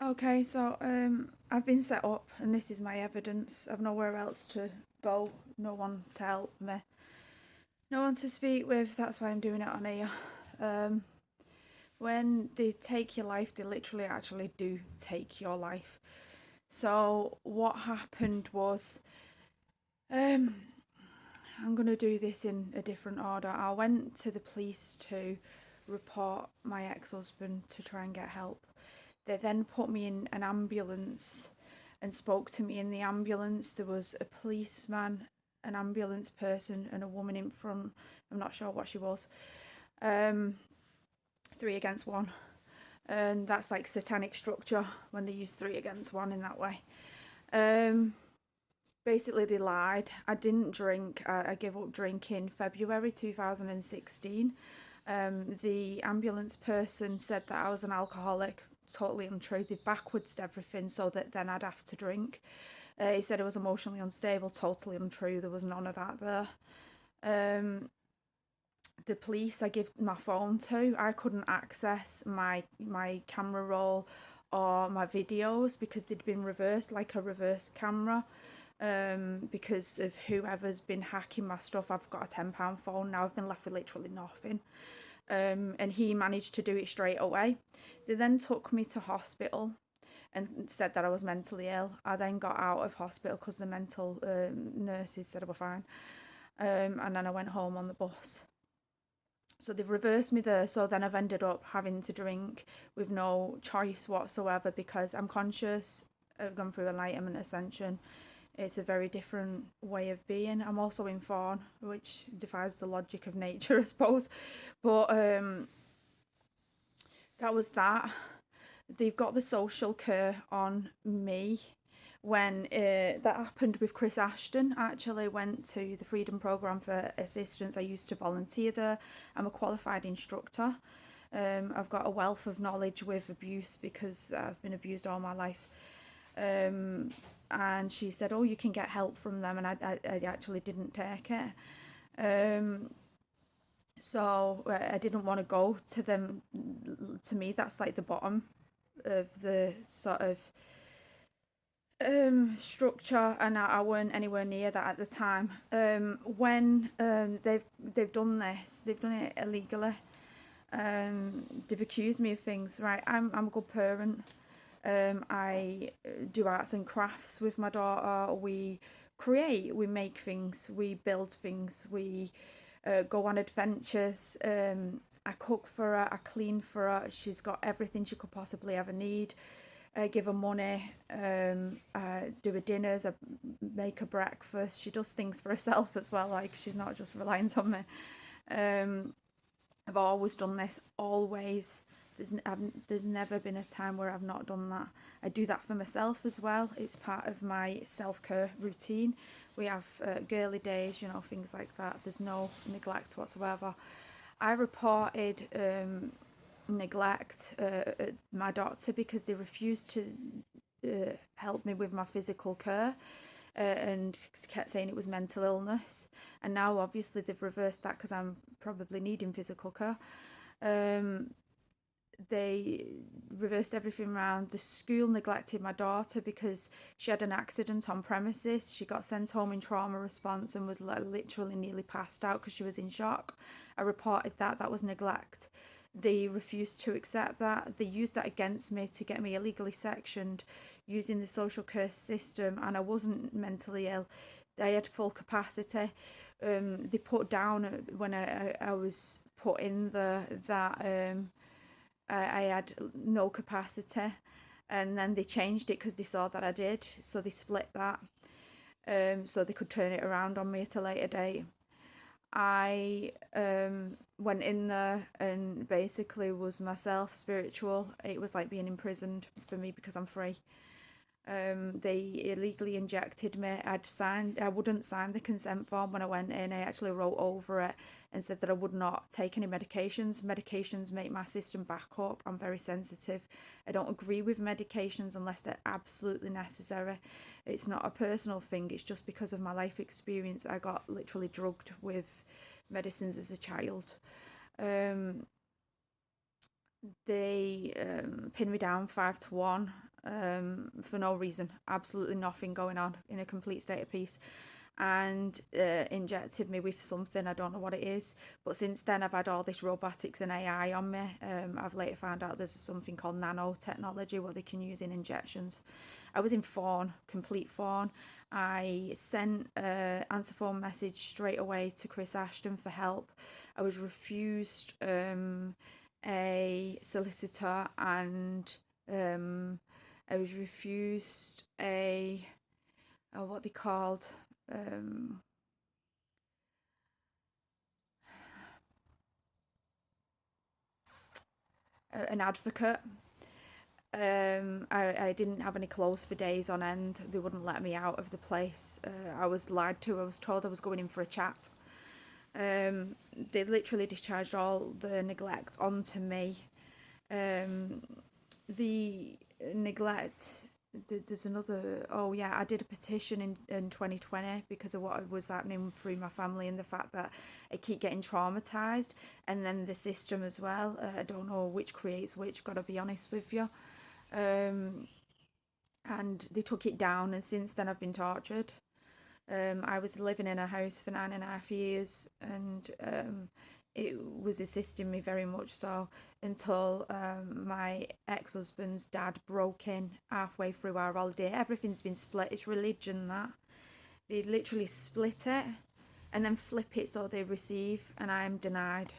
Okay, so I've been set up, and this is my evidence. I've nowhere else to go, no one to help me, no one to speak with. That's why I'm doing it on here. Um, when they take your life, they literally actually do take your life. So what happened was, um, I'm gonna do this in a different order. I went to the police to report my ex-husband to try and get help. They then put me in an ambulance and spoke to me in the ambulance. There was a policeman, an ambulance person, and a woman in front. I'm not sure what she was. Um, Three against one. And that's like satanic structure when they use three against one in that way. Um, Basically, they lied. I didn't drink. I gave up drinking February 2016. The ambulance person said that I was an alcoholic. Totally untrue. They backwards everything so that then I'd have to drink. He said I was emotionally unstable. Totally untrue. There was none of that there. The police I give my phone to, I couldn't access my camera roll or my videos because they'd been reversed, like a reverse camera. Because of whoever's been hacking my stuff. I've got a £10 phone now. I've been left with literally nothing. And he managed to do it straight away. They then took me to hospital and said that I was mentally ill. I then got out of hospital because the mental nurses said I was fine. And then I went home on the bus. So they've reversed me there. So then I've ended up having to drink with no choice whatsoever because I'm conscious. I've gone through enlightenment ascension. It's a very different way of being. I'm also in Fawn, which defies the logic of nature, I suppose. But that was that. They've got the social care on me. When that happened with Chris Ashton, I actually went to the Freedom Programme for Assistance. I used to volunteer there. I'm a qualified instructor. I've got a wealth of knowledge with abuse because I've been abused all my life. And she said, "Oh, you can get help from them," and I actually didn't take it. So I didn't want to go to them. To me, that's like the bottom of the sort of structure, and I weren't anywhere near that at the time. When they've done this, they've done it illegally. They've accused me of things. Right, I'm a good parent. I do arts and crafts with my daughter. We create, we make things, we build things, we go on adventures. I cook for her, I clean for her. She's got everything she could possibly ever need. I give her money, I do her dinners, I make her breakfast. She does things for herself as well, like she's not just reliant on me. I've always done this, always. There's never been a time where I've not done that. I do that for myself as well. It's part of my self-care routine. We have girly days, things like that. There's no neglect whatsoever. I reported neglect at my doctor because they refused to help me with my physical care. And kept saying it was mental illness, and now obviously they've reversed that because I'm probably needing physical care. They reversed everything around. The school neglected my daughter because she had an accident on premises. She got sent home in trauma response and was literally nearly passed out because she was in shock. I reported that. That was neglect. They refused to accept that. They used that against me to get me illegally sectioned using the social care system, and I wasn't mentally ill. I had full capacity. They put down when I was put in that I had no capacity, and then they changed it because they saw that I did, so they split that, so they could turn it around on me at a later date. I went in there and basically was myself, spiritual. It was like being imprisoned for me because I'm free. They illegally injected me. I wouldn't sign the consent form when I went in. I actually wrote over it and said that I would not take any medications. Medications make my system back up. I'm very sensitive. I don't agree with medications unless they're absolutely necessary. It's not a personal thing. It's just because of my life experience. I got literally drugged with medicines as a child. They pinned me down 5-1. for no reason, absolutely nothing going on, in a complete state of peace, and injected me with something. I don't know what it is, but since then I've had all this robotics and AI on me. I've later found out there's something called nanotechnology what they can use in injections. I was in fawn, complete fawn. I sent an answer phone message straight away to Chris Ashton for help. I was refused a solicitor, and I was refused a what they called um, an advocate. I didn't have any clothes for days on end. They wouldn't let me out of the place. I was lied to. I was told I was going in for a chat. They literally discharged all the neglect onto me. Um, the neglect, there's another, oh yeah, I did a petition in 2020 because of what was happening through my family and the fact that I keep getting traumatized, and then the system as well. I don't know which creates which, gotta be honest with you. um, and they took it down, and since then I've been tortured. I was living in a house for 9.5 years, and it was assisting me very much so until my ex-husband's dad broke in halfway through our holiday. Everything's been split. It's religion that they literally split it and then flip it so they receive, and I'm denied.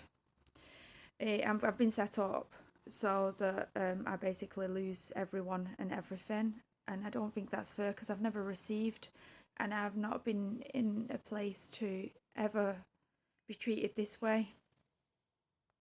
I've been set up so that I basically lose everyone and everything, and I don't think that's fair because I've never received, and I've not been in a place to ever be treated this way.